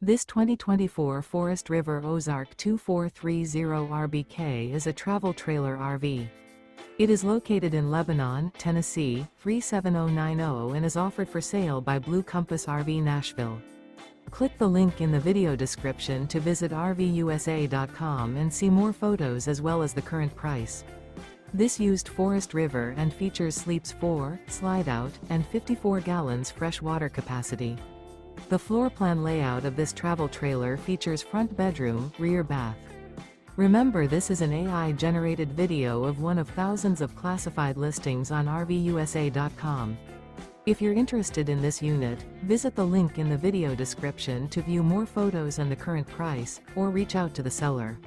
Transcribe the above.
This 2024 Forest River Ozark 2430 RBK is a travel trailer RV. It is located in Lebanon, Tennessee, 37090 and is offered for sale by Blue Compass RV Nashville. Click the link in the video description to visit RVUSA.com and see more photos as well as the current price. This used Forest River and features sleeps 4, Slideout, and 54 gallons fresh water capacity. The floor plan layout of this travel trailer features front bedroom, rear bath. Remember, this is an AI-generated video of one of thousands of classified listings on RVUSA.com. If you're interested in this unit, visit the link in the video description to view more photos and the current price, or reach out to the seller.